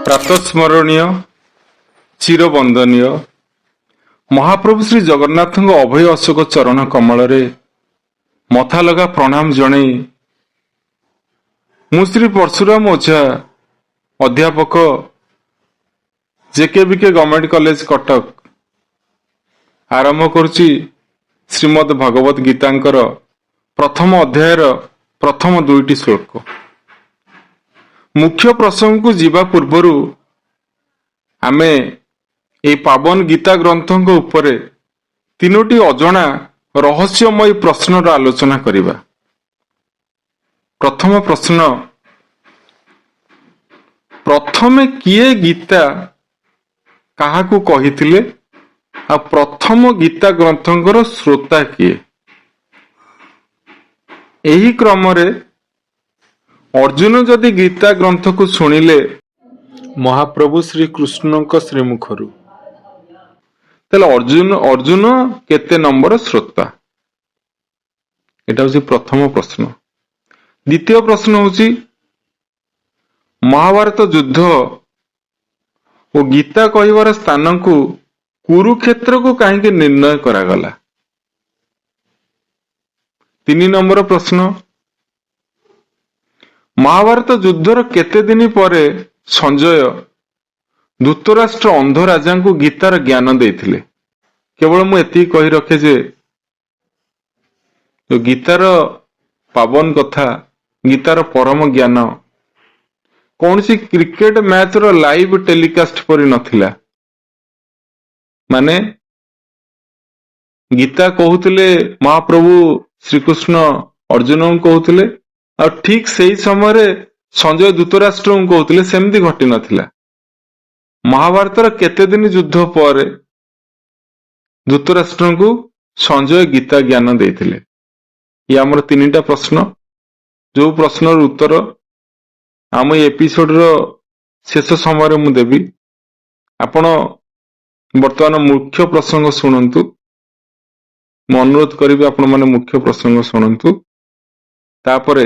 ପ୍ରାତଃସ୍ମରଣୀୟ ଚିରବନ୍ଦନୀୟ ମହାପ୍ରଭୁ ଶ୍ରୀ ଜଗନ୍ନାଥଙ୍କ ଅଭୟ ଅଶୋକ ଚରଣ କମଳରେ ମଥାଲଗା ପ୍ରଣାମ ଜଣାଇ ମୁଁ ଶ୍ରୀ ପରଶୁରାମ ଓଝା ଅଧ୍ୟାପକ ଜେକେବିକେ ଗଭର୍ଣ୍ଣମେଣ୍ଟ କଲେଜ କଟକ ଆରମ୍ଭ କରୁଛି ଶ୍ରୀମଦ୍ ଭଗବତ ଗୀତାଙ୍କର ପ୍ରଥମ ଅଧ୍ୟାୟର ପ୍ରଥମ ଦୁଇଟି ଶ୍ଲୋକ। ମୁଖ୍ୟ ପ୍ରସଙ୍ଗକୁ ଯିବା ପୂର୍ବରୁ ଆମେ ଏହି ପାବନ ଗୀତା ଗ୍ରନ୍ଥଙ୍କ ଉପରେ ତିନୋଟି ଅଜଣା ରହସ୍ୟମୟ ପ୍ରଶ୍ନର ଆଲୋଚନା କରିବା। ପ୍ରଥମ ପ୍ରଶ୍ନ, ପ୍ରଥମେ କିଏ ଗୀତା କାହାକୁ କହିଥିଲେ ଆଉ ପ୍ରଥମ ଗୀତା ଗ୍ରନ୍ଥଙ୍କର ଶ୍ରୋତା କିଏ? ଏହି କ୍ରମରେ ଅର୍ଜୁନ ଯଦି ଗୀତା ଗ୍ରନ୍ଥକୁ ଶୁଣିଲେ ମହାପ୍ରଭୁ ଶ୍ରୀକୃଷ୍ଣଙ୍କ ଶ୍ରୀମୁଖରୁ, ତାହେଲେ ଅର୍ଜୁନ କେତେ ନମ୍ବର ଶ୍ରୋତା? ଏଟା ହଉଛି ପ୍ରଥମ ପ୍ରଶ୍ନ। ଦ୍ୱିତୀୟ ପ୍ରଶ୍ନ ହଉଛି ମହାଭାରତ ଯୁଦ୍ଧ ଓ ଗୀତା କହିବାର ସ୍ଥାନକୁ କୁରୁକ୍ଷେତ୍ରକୁ କାହିଁକି ନିର୍ଣ୍ଣୟ କରାଗଲା? 3 ନମ୍ବର ପ୍ରଶ୍ନ, ମହାଭାରତ ଯୁଦ୍ଧର କେତେ ଦିନ ପରେ ସଞ୍ଜୟ ଧୃତରାଷ୍ଟ୍ର ଅନ୍ଧ ରାଜାଙ୍କୁ ଗୀତାର ଜ୍ଞାନ ଦେଇଥିଲେ? କେବଳ ମୁଁ ଏତିକି କହି ରଖେ ଯେ ଗୀତାର ପାବନ କଥା, ଗୀତାର ପରମ ଜ୍ଞାନ କୌଣସି କ୍ରିକେଟ ମ୍ୟାଚର ଲାଇଭ ଟେଲିକାଷ୍ଟ ପରି ନଥିଲା। ମାନେ ଗୀତା କହୁଥିଲେ ମହାପ୍ରଭୁ ଶ୍ରୀକୃଷ୍ଣ ଅର୍ଜୁନଙ୍କୁ କହୁଥିଲେ, ଆଉ ଠିକ ସେଇ ସମୟରେ ସଞ୍ଜୟ ଧୃତରାଷ୍ଟ୍ରଙ୍କୁ କହୁଥିଲେ, ସେମିତି ଘଟି ନଥିଲା। ମହାଭାରତର କେତେ ଦିନ ଯୁଦ୍ଧ ପରେ ଧୃତରାଷ୍ଟ୍ରଙ୍କୁ ସଞ୍ଜୟ ଗୀତା ଜ୍ଞାନ ଦେଇଥିଲେ? ଇଏ ଆମର 3ଟା ପ୍ରଶ୍ନ, ଯୋଉ ପ୍ରଶ୍ନର ଉତ୍ତର ଆମ ଏ ଏପିସୋଡର ଶେଷ ସମୟରେ ମୁଁ ଦେବି। ଆପଣ ବର୍ତ୍ତମାନ ମୁଖ୍ୟ ପ୍ରସଙ୍ଗ ଶୁଣନ୍ତୁ। ମୁଁ ଅନୁରୋଧ କରିବି ଆପଣମାନେ ମୁଖ୍ୟ ପ୍ରସଙ୍ଗ ଶୁଣନ୍ତୁ, ତାପରେ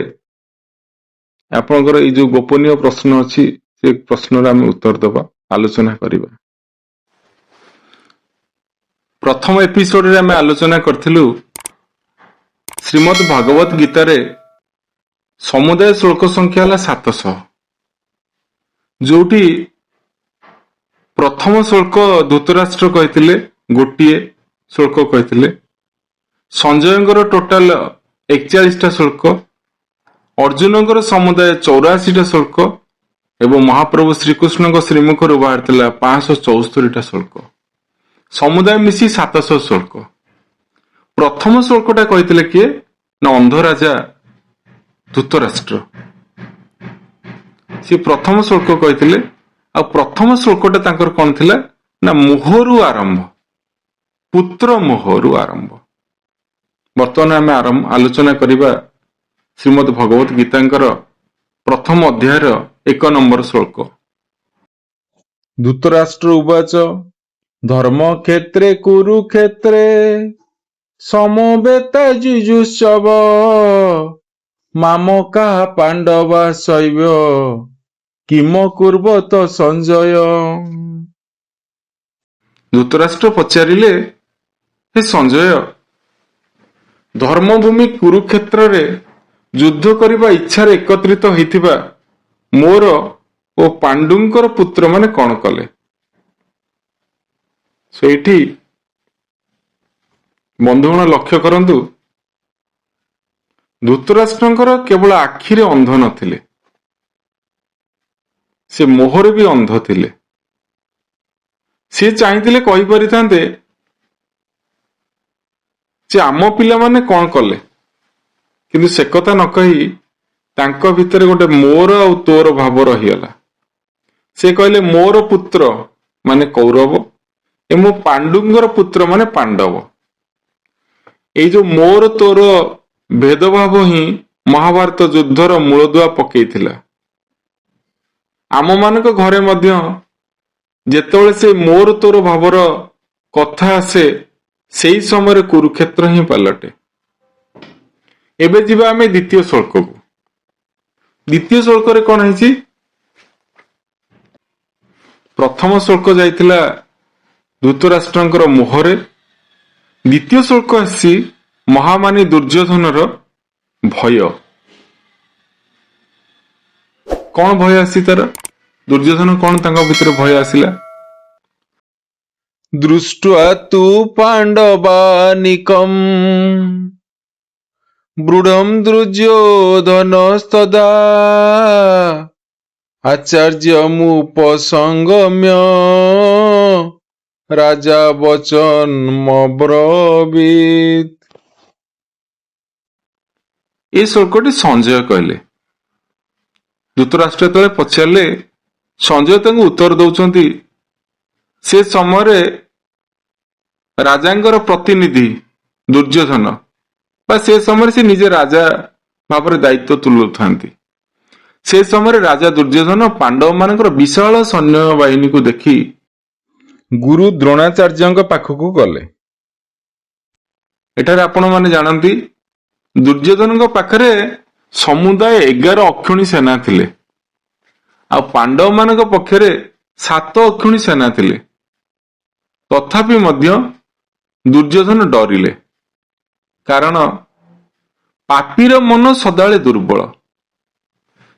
ଆପଣଙ୍କର ଏଇ ଯୋଉ ଗୋପନୀୟ ପ୍ରଶ୍ନ ଅଛି ସେ ପ୍ରଶ୍ନର ଆମେ ଉତ୍ତର ଦେବା, ଆଲୋଚନା କରିବା। ପ୍ରଥମ ଏପିସୋଡରେ ଆମେ ଆଲୋଚନା କରିଥିଲୁ ଶ୍ରୀମଦ୍ ଭଗବତ ଗୀତାରେ ସମୁଦାୟ ଶ୍ଲୋକ ସଂଖ୍ୟା ହେଲା 700, ଯୋଉଠି ପ୍ରଥମ ଶ୍ଲୋକ ଧୃତରାଷ୍ଟ୍ର କହିଥିଲେ, ଗୋଟିଏ ଶ୍ଲୋକ କହିଥିଲେ। ସଞ୍ଜୟଙ୍କର ଟୋଟାଲ 41ଟା ଶ୍ଲୋକ, ଅର୍ଜୁନଙ୍କର ସମୁଦାୟ 84ଟା ଶ୍ଲୋକ ଏବଂ ମହାପ୍ରଭୁ ଶ୍ରୀକୃଷ୍ଣଙ୍କ ଶ୍ରୀମୁଖରୁ ବାହାରିଥିଲା 574ଟା ଶ୍ଲୋକ, ସମୁଦାୟ ମିଶି 700 ଶ୍ଲୋକ। ପ୍ରଥମ ଶ୍ଲୋକଟା କହିଥିଲେ କିଏ ନା ଅନ୍ଧ ରାଜା ଧୃତରାଷ୍ଟ୍ର, ସେ ପ୍ରଥମ ଶ୍ଲୋକ କହିଥିଲେ। ଆଉ ପ୍ରଥମ ଶ୍ଲୋକଟା ତାଙ୍କର କଣ ଥିଲା ନା ମୋହରୁ ଆରମ୍ଭ, ପୁତ୍ର ମୋହରୁ ଆରମ୍ଭ। ବର୍ତ୍ତମାନ ଆମେ ଆଲୋଚନା କରିବା ଶ୍ରୀମଦ୍ ଭଗବତ ଗୀତାଙ୍କର ପ୍ରଥମ ଅଧ୍ୟାୟର 1 ନମ୍ବର ଶ୍ଲୋକ। ଧୃତରାଷ୍ଟ୍ର ଉବାଚ ଧର୍ମକ୍ଷେତ୍ରେ କୁରୁକ୍ଷେତ୍ରେ ସମବେତ ଯୁଯୁତ୍ସବ ମାମକା ପାଣ୍ଡବା ଶୈବ କିମ କୁର୍ବତ ସଞ୍ଜୟ। ଧୃତରାଷ୍ଟ୍ର ପଚାରିଲେ, ହେ ସଞ୍ଜୟ, ଧର୍ମଭୂମି କୁରୁକ୍ଷେତ୍ରରେ ଯୁଦ୍ଧ କରିବା ଇଚ୍ଛାରେ ଏକତ୍ରିତ ହୋଇଥିବା ମୋର ଓ ପାଣ୍ଡୁଙ୍କର ପୁତ୍ରମାନେ କଣ କଲେ? ସେଇଠି ବନ୍ଧୁଗଣ ଲକ୍ଷ୍ୟ କରନ୍ତୁ, ଧୃତରାଷ୍ଟ୍ରଙ୍କର କେବଳ ଆଖିରେ ଅନ୍ଧ ନଥିଲେ, ସେ ମୋହରେ ବି ଅନ୍ଧ ଥିଲେ। ସେ ଚାହିଁଥିଲେ କହିପାରିଥାନ୍ତେ ଯେ ଆମ ପିଲାମାନେ କଣ କଲେ, କିନ୍ତୁ ସେ କଥା ନ କହି ତାଙ୍କ ଭିତରେ ଗୋଟେ ମୋର ଆଉ ତୋର ଭାବ ରହିଗଲା। ସେ କହିଲେ ମୋର ପୁତ୍ର ମାନେ କୌରବ ଏବଂ ପାଣ୍ଡୁଙ୍କର ପୁତ୍ର ମାନେ ପାଣ୍ଡବ। ଏଇ ଯୋଉ ମୋର ତୋର ଭେଦଭାବ ହିଁ ମହାଭାରତ ଯୁଦ୍ଧର ମୂଳଦୁଆ ପକେଇଥିଲା। ଆମମାନଙ୍କ ଘରେ ମଧ୍ୟ ଯେତେବେଳେ ସେ ମୋର ତୋର ଭାବର କଥା ଆସେ, ସେଇ ସମୟରେ କୁରୁକ୍ଷେତ୍ର ହିଁ ପାଲଟେ। ଏବେ ଯିବା ଆମେ ଦ୍ୱିତୀୟ ଶ୍ଲୋକକୁ। ଦ୍ୱିତୀୟ ଶ୍ଲୋକରେ କଣ ହେଇଛି ପ୍ରଥମ ଶ୍ଳୋକ ଯାଇଥିଲା ଧୃତରାଷ୍ଟ୍ରଙ୍କର ମୁହଁରେ, ଦ୍ୱିତୀୟ ଶ୍ଳୋକ ଆସିଛି ମହାମାନୀ ଦୁର୍ଯ୍ୟୋଧନର ଭୟ। କଣ ଭୟ ଆସିଛି ତାର? ଦୁର୍ଯ୍ୟୋଧନ କଣ ତାଙ୍କ ଭିତରେ ଭୟ ଆସିଲା? ଦୃଷ୍ଟ୍ୱା ତୁ ପାଣ୍ଡବାନିକମ୍ ବୃଢଂ ଦୁର୍ଯ୍ୟୋଧନସ୍ତଦା ଆଚାର୍ଯ୍ୟମୁପସଙ୍ଗମ୍ୟ ରାଜା ବଚନମବ୍ରବୀତ୍। ଏ ଶ୍ଳୋକଟି ସଞ୍ଜୟ କହିଲେ। ଧୃତରାଷ୍ଟ୍ର ଯେତେବେଳେ ପଚାରିଲେ, ସଞ୍ଜୟ ତାଙ୍କୁ ଉତ୍ତର ଦଉଛନ୍ତି, ସେ ସମୟରେ ରାଜାଙ୍କର ପ୍ରତିନିଧି ଦୁର୍ଯ୍ୟୋଧନ ବା ସେ ସମୟରେ ସେ ନିଜେ ରାଜା ଭାବରେ ଦାୟିତ୍ୱ ତୁଲାଉଥାନ୍ତି। ସେ ସମୟରେ ରାଜା ଦୁର୍ଯ୍ୟୋଧନ ପାଣ୍ଡବ ମାନଙ୍କର ବିଶାଳ ସୈନ୍ୟ ବାହିନୀକୁ ଦେଖି ଗୁରୁ ଦ୍ରୋଣାଚାର୍ଯ୍ୟଙ୍କ ପାଖକୁ ଗଲେ। ଏଠାରେ ଆପଣମାନେ ଜାଣନ୍ତି ଦୁର୍ଯ୍ୟୋଧନଙ୍କ ପାଖରେ ସମୁଦାୟ 11 ଅକ୍ଷୁଣୀ ସେନା ଥିଲେ, ଆଉ ପାଣ୍ଡବ ମାନଙ୍କ ପକ୍ଷରେ 7 ଅକ୍ଷୁଣୀ ସେନା ଥିଲେ। ତଥାପି ମଧ୍ୟ ଦୁର୍ଯ୍ୟୋଧନ ଡରିଲେ, କାରଣ ପାପୀର ମନ ସଦାବେଳେ ଦୁର୍ବଳ।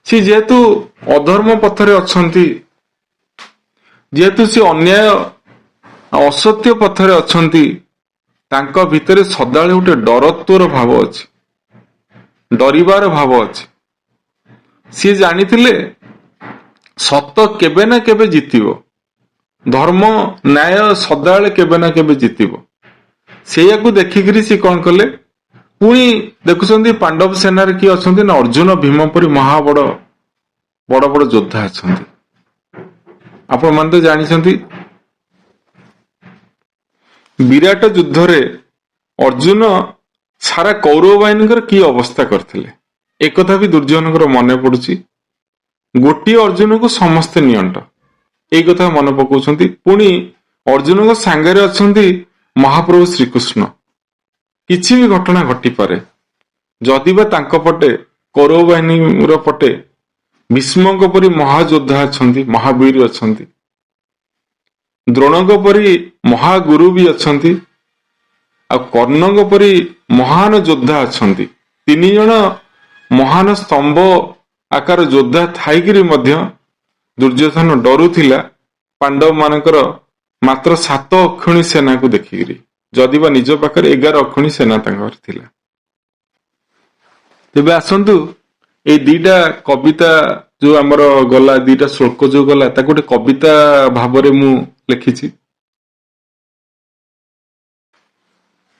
ସେ ଯେହେତୁ ଅଧର୍ମ ପଥରେ ଅଛନ୍ତି, ଯେହେତୁ ସେ ଅନ୍ୟାୟ ଅସତ୍ୟ ପଥରେ ଅଛନ୍ତି, ତାଙ୍କ ଭିତରେ ସଦାବେଳେ ଗୋଟେ ଡରତ୍ୱର ଭାବ ଅଛି, ଡରିବାର ଭାବ ଅଛି। ସିଏ ଜାଣିଥିଲେ ସତ କେବେ ନା କେବେ ଜିତିବ, ଧର୍ମ ନ୍ୟାୟ ସଦାବେଳେ କେବେ ନା କେବେ ଜିତିବ। ସେଇଆକୁ ଦେଖିକିରି ସେ କଣ କଲେ, ପୁଣି ଦେଖୁଛନ୍ତି ପାଣ୍ଡବ ସେନାରେ କିଏ ଅଛନ୍ତି ନା ଅର୍ଜୁନ ଭୀମ ପରି ବଡ ବଡ ଯୋଦ୍ଧା ଅଛନ୍ତି। ଆପଣମାନେ ତ ଜାଣିଛନ୍ତି ବିରାଟ ଯୁଦ୍ଧରେ ଅର୍ଜୁନ ସାରା କୌରବ ବାହିନୀଙ୍କର କି ଅବସ୍ଥା କରିଥିଲେ, ଏକଥା ବି ଦୁର୍ଯ୍ୟୋଧନଙ୍କର ମନେ ପଡୁଛି। ଗୋଟିଏ ଅର୍ଜୁନକୁ ସମସ୍ତେ ନିଅଣ୍ଟ, ଏଇ କଥା ମନେ ପକାଉଛନ୍ତି। ପୁଣି ଅର୍ଜୁନଙ୍କ ସାଙ୍ଗରେ ଅଛନ୍ତି ମହାପ୍ରଭୁ ଶ୍ରୀକୃଷ୍ଣ। କିଛି ବି ଘଟଣା ଘଟିପାରେ, ଯଦି ବା ତାଙ୍କ ପଟେ କୌରବ ବାହିନୀର ପଟେ ଭୀଷ୍ମଙ୍କ ପରି ମହାଯୋଦ୍ଧା ଅଛନ୍ତି, ମହାବୀର ଅଛନ୍ତି, ଦ୍ରୋଣଙ୍କ ପରି ମହାଗୁରୁ ବି ଅଛନ୍ତି, ଆଉ କର୍ଣ୍ଣଙ୍କ ପରି ମହାନ ଯୋଦ୍ଧା ଅଛନ୍ତି। 3 ଜଣ ମହାନ ସ୍ତମ୍ଭ ଆକାର ଯୋଦ୍ଧା ଥାଇକିରି ମଧ୍ୟ ଦୁର୍ଯ୍ୟୋଧନ ଡରୁଥିଲା ପାଣ୍ଡବ ମାନଙ୍କର ମାତ୍ର 7 ଅକ୍ଷୁଣୀ ସେନାକୁ ଦେଖିକିରି, ଯଦି ବା ନିଜ ପାଖରେ 11 ଅକ୍ଷୁଣୀ ସେନା ତାଙ୍କର ଥିଲା। ତେବେ ଆସନ୍ତୁ ଏଇ 2ଟା କବିତା ଯୋଉ ଆମର ଗଲା, 2ଟା ଶ୍ଳୋକ ଯୋଉ ଗଲା, ତାକୁ ଗୋଟେ କବିତା ଭାବରେ ମୁଁ ଲେଖିଛି।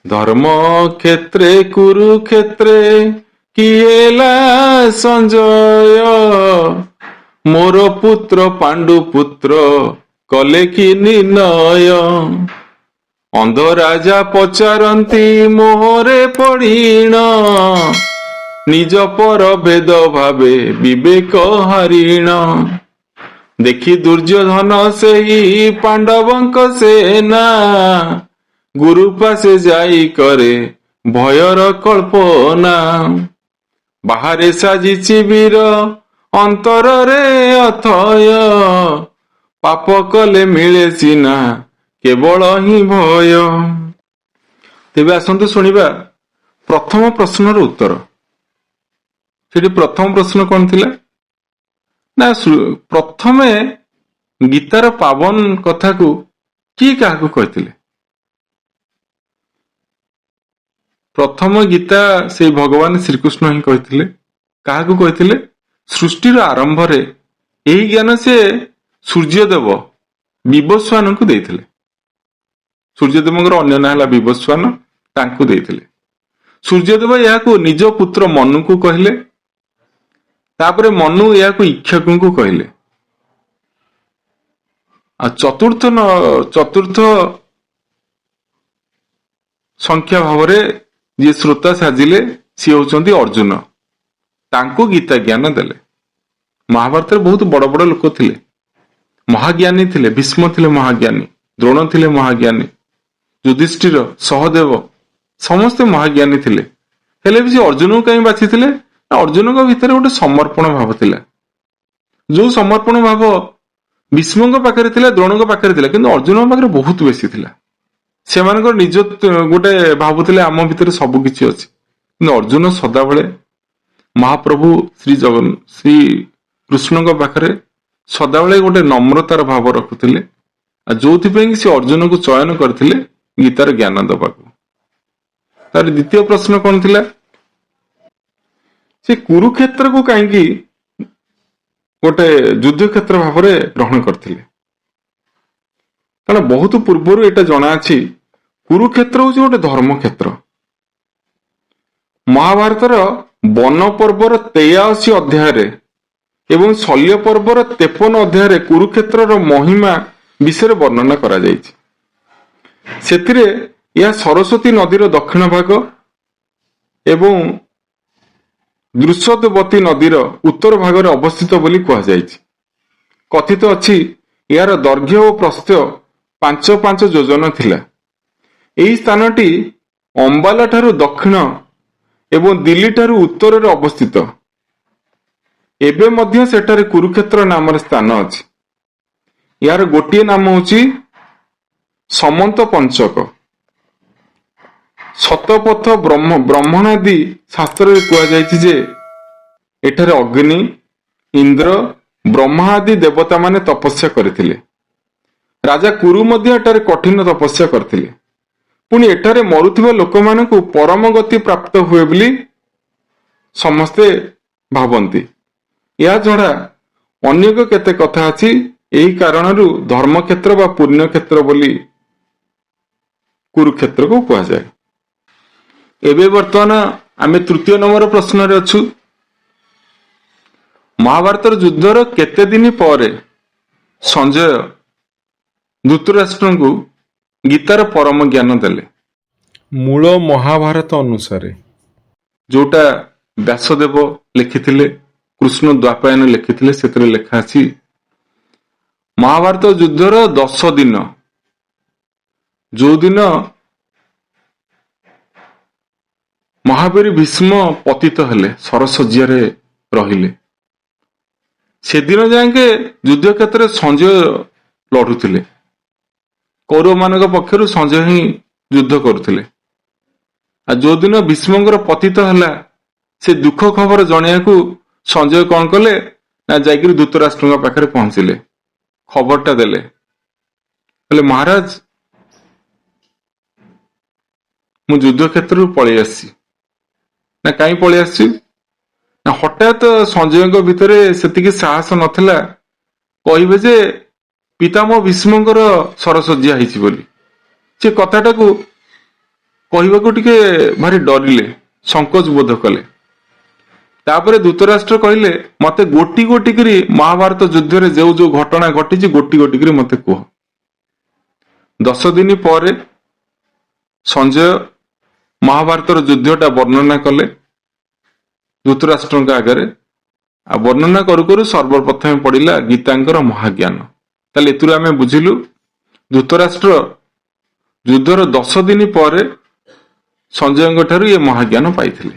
ଧର୍ମ କ୍ଷେତ୍ରେ କୁରୁକ୍ଷେତ୍ରେ କି ହେଲା ସଞ୍ଜୟ, ମୋର ପୁତ୍ର ପାଣ୍ଡୁ ପୁତ୍ର କଲେ କି ନିର୍ଣ୍ଣୟ। ଅନ୍ଧ ରାଜା ପଚାରନ୍ତି ମୋହରେ ପଡ଼ିଣ, ନିଜ ପର ଭେଦ ଭାବେ ବିବେକ ହାରିଣ। ଦେଖି ଦୁର୍ଯ୍ୟୋଧନ ସେହି ପାଣ୍ଡବଙ୍କ ସେନା, ଗୁରୁ ପାଶେ ଯାଇ କରେ ଭୟର କଳ୍ପନା। ବାହାରେ ସାଜିଛି ବୀର ଅନ୍ତରରେ ଅଥୟ, ପାପ କଲେ ମିଳେ ସିନା କେବଳ ହିଁ ଭୟ। ତେବେ ଆସନ୍ତୁ ଶୁଣିବା ପ୍ରଥମ ପ୍ରଶ୍ନର ଉତ୍ତର। ସେଠି ପ୍ରଥମ ପ୍ରଶ୍ନ କଣ ଥିଲା ନା, ପ୍ରଥମେ ଗୀତାର ପାବନ କଥାକୁ କିଏ କାହାକୁ କହିଥିଲେ? ପ୍ରଥମ ଗୀତା ସେଇ ଭଗବାନ ଶ୍ରୀକୃଷ୍ଣ ହିଁ କହିଥିଲେ। କାହାକୁ କହିଥିଲେ? ସୃଷ୍ଟିର ଆରମ୍ଭରେ ଏହି ଜ୍ଞାନ ସେ ସୂର୍ଯ୍ୟଦେବ ବିବସ୍ୱାନଙ୍କୁ ଦେଇଥିଲେ। ସୂର୍ଯ୍ୟଦେବଙ୍କର ଅନ୍ୟ ନାଁ ହେଲା ବିବସ୍ୱାନ, ତାଙ୍କୁ ଦେଇଥିଲେ। ସୂର୍ଯ୍ୟଦେବ ଏହାକୁ ନିଜ ପୁତ୍ର ମନୁକୁ କହିଲେ, ତାପରେ ମନୁ ଏହାକୁ ଇକ୍ଷ୍ୱାକୁଙ୍କୁ କହିଲେ। ଆଉ ଚତୁର୍ଥ ସଂଖ୍ୟା ଭାବରେ ଯିଏ ଶ୍ରୋତା ସାଜିଲେ ସିଏ ହଉଛନ୍ତି ଅର୍ଜୁନ, ତାଙ୍କୁ ଗୀତା ଜ୍ଞାନ ଦେଲେ। ମହାଭାରତରେ ବହୁତ ବଡ ବଡ ଲୋକ ଥିଲେ, ମହାଜ୍ଞାନୀ ଥିଲେ। ଭୀଷ୍ମ ଥିଲେ ମହାଜ୍ଞାନୀ, ଦ୍ରୋଣ ଥିଲେ ମହାଜ୍ଞାନୀ, ଯୁଧିଷ୍ଠିର, ସହଦେବ ସମସ୍ତେ ମହାଜ୍ଞାନୀ ଥିଲେ। ହେଲେ ବି ସେ ଅର୍ଜୁନଙ୍କୁ କାହିଁ ବାଛିଥିଲେ? ଅର୍ଜୁନଙ୍କ ଭିତରେ ଗୋଟେ ସମର୍ପଣ ଭାବ ଥିଲା, ଯୋଉ ସମର୍ପଣ ଭାବ ଭୀଷ୍ମଙ୍କ ପାଖରେ ଥିଲା, ଦ୍ରୋଣଙ୍କ ପାଖରେ ଥିଲା, କିନ୍ତୁ ଅର୍ଜୁନଙ୍କ ପାଖରେ ବହୁତ ବେଶୀ ଥିଲା। ସେମାନଙ୍କର ନିଜ ଗୋଟେ ଭାବୁଥିଲେ ଆମ ଭିତରେ ସବୁ କିଛି ଅଛି, କିନ୍ତୁ ଅର୍ଜୁନ ସଦାବେଳେ ମହାପ୍ରଭୁ ଶ୍ରୀ କୃଷ୍ଣଙ୍କ ପାଖରେ ସଦାବେଳେ ଗୋଟେ ନମ୍ରତାର ଭାବ ରଖୁଥିଲେ, ଆଉ ଯୋଉଥିପାଇଁ କି ସେ ଅର୍ଜୁନକୁ ଚୟନ କରିଥିଲେ ଗୀତାର ଜ୍ଞାନ ଦେବାକୁ। ତାର ଦ୍ୱିତୀୟ ପ୍ରଶ୍ନ କଣ ଥିଲା, ସେ କୁରୁକ୍ଷେତ୍ରକୁ କାହିଁକି ଗୋଟେ ଯୁଦ୍ଧ କ୍ଷେତ୍ର ଭାବରେ ଗ୍ରହଣ କରିଥିଲେ? କାରଣ ବହୁତ ପୂର୍ବରୁ ଏଇଟା ଜଣାଅଛି, କୁରୁକ୍ଷେତ୍ର ହଉଛି ଗୋଟେ ଧର୍ମକ୍ଷେତ୍ର। ମହାଭାରତର ବନ ପର୍ବର 83 ଅଧ୍ୟାୟରେ ଏବଂ ଶଲ୍ୟ ପର୍ବର 53 ଅଧ୍ୟାୟରେ କୁରୁକ୍ଷେତ୍ରର ମହିମା ବିଷୟରେ ବର୍ଣ୍ଣନା କରାଯାଇଛି। ସେଥିରେ ଏହା ସରସ୍ୱତୀ ନଦୀର ଦକ୍ଷିଣ ଭାଗ ଏବଂ ଦୃଶ୍ୟବତୀ ନଦୀର ଉତ୍ତର ଭାଗରେ ଅବସ୍ଥିତ ବୋଲି କୁହାଯାଇଛି। କଥିତ ଅଛି ଏହାର ଦୈର୍ଘ୍ୟ ଓ ପ୍ରସ୍ଥ 5 ଯୋଜନ ଥିଲା। ଏହି ସ୍ଥାନଟି ଅମ୍ବାଲା ଠାରୁ ଦକ୍ଷିଣ ଏବଂ ଦିଲ୍ଲୀ ଠାରୁ ଉତ୍ତରରେ ଅବସ୍ଥିତ। ଏବେ ମଧ୍ୟ ସେଠାରେ କୁରୁକ୍ଷେତ୍ର ନାମରେ ସ୍ଥାନ ଅଛି। ଏହାର ଗୋଟିଏ ନାମ ହେଉଛି ସମନ୍ତ ପଞ୍ଚକ। ଶତପଥ ବ୍ରହ୍ମଣାଦି ଶାସ୍ତ୍ରରେ କୁହାଯାଇଛି ଯେ ଏଠାରେ ଅଗ୍ନି, ଇନ୍ଦ୍ର, ବ୍ରହ୍ମା ଆଦି ଦେବତାମାନେ ତପସ୍ୟା କରିଥିଲେ। ରାଜା କୁରୁ ମଧ୍ୟ ଏଠାରେ କଠିନ ତପସ୍ୟା କରିଥିଲେ। ପୁଣି ଏଠାରେ ମରୁଥିବା ଲୋକମାନଙ୍କୁ ପରମ ଗତି ପ୍ରାପ୍ତ ହୁଏ ବୋଲି ସମସ୍ତେ ଭାବନ୍ତି। ଏହା ଛଡା ଅନେକ କେତେ କଥା ଅଛି। ଏହି କାରଣରୁ ଧର୍ମକ୍ଷେତ୍ର ବା ପୁଣ୍ୟକ୍ଷେତ୍ର ବୋଲି କୁରୁକ୍ଷେତ୍ରକୁ କୁହାଯାଏ। ଏବେ ବର୍ତ୍ତମାନ ଆମେ ତୃତୀୟ ନମ୍ବର ପ୍ରଶ୍ନରେ ଅଛୁ। ମହାଭାରତର ଯୁଦ୍ଧର କେତେ ଦିନ ପରେ ସଞ୍ଜୟ ଧୃତରାଷ୍ଟ୍ରଙ୍କୁ ଗୀତାର ପରମ ଜ୍ଞାନ ଦେଲେ? ମୂଳ ମହାଭାରତ ଅନୁସାରେ, ଯୋଉଟା ବ୍ୟାସଦେବ ଲେଖିଥିଲେ, କୃଷ୍ଣ ଦ୍ୱାପାୟନ ଲେଖିଥିଲେ, ସେଥିରେ ଲେଖା ଅଛି ମହାଭାରତ ଯୁଦ୍ଧର 10 ଦିନ, ଯୋଉଦିନ ମହାବୀର ଭୀଷ୍ମ ପତିତ ହେଲେ, ସରଶଯ୍ୟାରେ ରହିଲେ, ସେଦିନ ଯାଏଙ୍କେ ଯୁଦ୍ଧ କ୍ଷେତ୍ରରେ ସଞ୍ଜୟ ଲଢୁଥିଲେ। କୌରବମାନଙ୍କ ପକ୍ଷରୁ ସଞ୍ଜୟ ହିଁ ଯୁଦ୍ଧ କରୁଥିଲେ। ଆଉ ଯୋଉଦିନ ଭୀଷ୍ମଙ୍କର ପତିତ ହେଲା, ସେ ଦୁଃଖ ଖବର ଜଣେଇବାକୁ ସଞ୍ଜୟ କଣ କଲେ ନା ଯାଇକିରି ଧୃତରାଷ୍ଟ୍ରଙ୍କ ପାଖରେ ପହଞ୍ଚିଲେ, ଖବରଟା ଦେଲେ, ହେଲେ ମହାରାଜ ମୁଁ ଯୁଦ୍ଧ କ୍ଷେତ୍ରରୁ ପଳେଇ ଆସିଛି। ନା କାହିଁ ପଳେଇ ଆସିଛି? ନା ହଠାତ୍ ସଞ୍ଜୟଙ୍କ ଭିତରେ ସେତିକି ସାହସ ନଥିଲା କହିବେ ଯେ ପିତାମହ ଭୀଷ୍ମଙ୍କର ସରଶଯ୍ୟା ହେଇଛି ବୋଲି। ସେ କଥାଟାକୁ କହିବାକୁ ଟିକେ ଭାରି ଡରିଲେ, ସଂକୋଚ ବୋଧ କଲେ। ତାପରେ ଧୃତରାଷ୍ଟ୍ର କହିଲେ ମତେ ଗୋଟି ଗୋଟି କରି ମହାଭାରତ ଯୁଦ୍ଧରେ ଯୋଉ ଯୋଉ ଘଟଣା ଘଟିଛି ଗୋଟି ଗୋଟି କରି ମତେ କୁହ। 10 ଦିନ ପରେ ସଞ୍ଜୟ ମହାଭାରତର ଯୁଦ୍ଧଟା ବର୍ଣ୍ଣନା କଲେ ଧୃତରାଷ୍ଟ୍ରଙ୍କ ଆଗରେ। ଆଉ ବର୍ଣ୍ଣନା କରୁ କରୁ ସର୍ବପ୍ରଥମେ ପଡିଲା ଗୀତାଙ୍କର ମହାଜ୍ଞାନ। ତାହେଲେ ଏଥିରୁ ଆମେ ବୁଝିଲୁ ଧୃତରାଷ୍ଟ୍ର ଯୁଦ୍ଧର 10 ଦିନ ପରେ ସଞ୍ଜୟଙ୍କ ଠାରୁ ଏ ମହାଜ୍ଞାନ ପାଇଥିଲେ।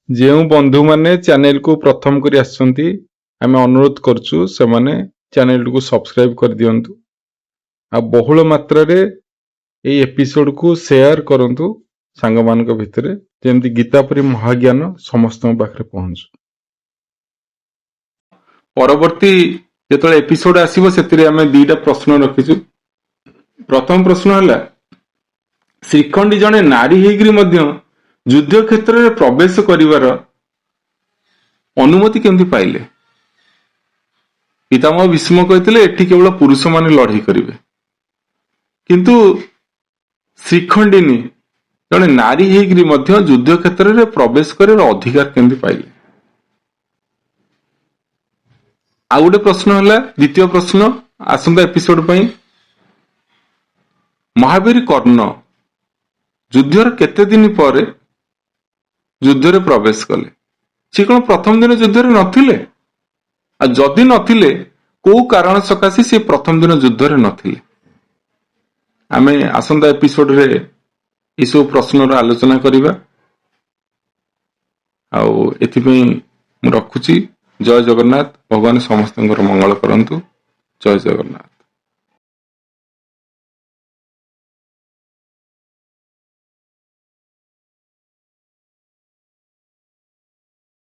ଯେଉଁ ବନ୍ଧୁମାନେ ଚ୍ୟାନେଲକୁ ପ୍ରଥମ କରି ଆସିଛନ୍ତି, ଆମେ ଅନୁରୋଧ କରୁଛୁ ସେମାନେ ଚ୍ୟାନେଲକୁ ସବସ୍କ୍ରାଇବ କରିଦିଅନ୍ତୁ। ଆଉ ବହୁଳ ମାତ୍ରାରେ ଏହି ଏପିସୋଡକୁ ସେୟାର କରନ୍ତୁ ସାଙ୍ଗମାନଙ୍କ ଭିତରେ, ଯେମିତି ଗୀତା ପରି ମହାଜ୍ଞାନ ସମସ୍ତଙ୍କ ପାଖରେ ପହଞ୍ଚୁ। ପରବର୍ତ୍ତୀ ଯେତେବେଳେ ଏପିସୋଡ ଆସିବ ସେଥିରେ ଆମେ 2ଟା ପ୍ରଶ୍ନ ରଖିଛୁ। ପ୍ରଥମ ପ୍ରଶ୍ନ ହେଲା, ଶ୍ରୀଖଣ୍ଡୀ ଜଣେ ନାରୀ ହେଇକରି ମଧ୍ୟ ଯୁଦ୍ଧ କ୍ଷେତ୍ରରେ ପ୍ରବେଶ କରିବାର ଅନୁମତି କେମିତି ପାଇଲେ? ପିତାମହ ଭୀଷ୍ମ କହିଥିଲେ ଏଠି କେବଳ ପୁରୁଷମାନେ ଲଢେଇ କରିବେ, କିନ୍ତୁ ଶ୍ରୀଖଣ୍ଡିନୀ ଜଣେ ନାରୀ ହେଇକରି ମଧ୍ୟ ଯୁଦ୍ଧ କ୍ଷେତ୍ରରେ ପ୍ରବେଶ କରିବାର ଅଧିକାର କେମିତି ପାଇଲେ? ଆଉ ଗୋଟେ ପ୍ରଶ୍ନ ହେଲା, ଦ୍ୱିତୀୟ ପ୍ରଶ୍ନ ଆସନ୍ତା ଏପିସୋଡ ପାଇଁ, ମହାବୀର କର୍ଣ୍ଣ ଯୁଦ୍ଧର କେତେ ଦିନ ପରେ ଯୁଦ୍ଧରେ ପ୍ରବେଶ କଲେ? ସେ କଣ ପ୍ରଥମ ଦିନ ଯୁଦ୍ଧରେ ନଥିଲେ? ଆଉ ଯଦି ନଥିଲେ କୋଉ କାରଣ ସକାଶେ ସେ ପ୍ରଥମ ଦିନ ଯୁଦ୍ଧରେ ନଥିଲେ? ଆମେ ଆସନ୍ତା ଏପିସୋଡରେ ଏସବୁ ପ୍ରଶ୍ନର ଆଲୋଚନା କରିବା। ଆଉ ଏଥିପାଇଁ ମୁଁ ରଖୁଛି। ଜୟ ଜଗନ୍ନାଥ। ଭଗବାନ ସମସ୍ତଙ୍କର ମଙ୍ଗଳ କରନ୍ତୁ। ଜୟ ଜଗନ୍ନାଥ।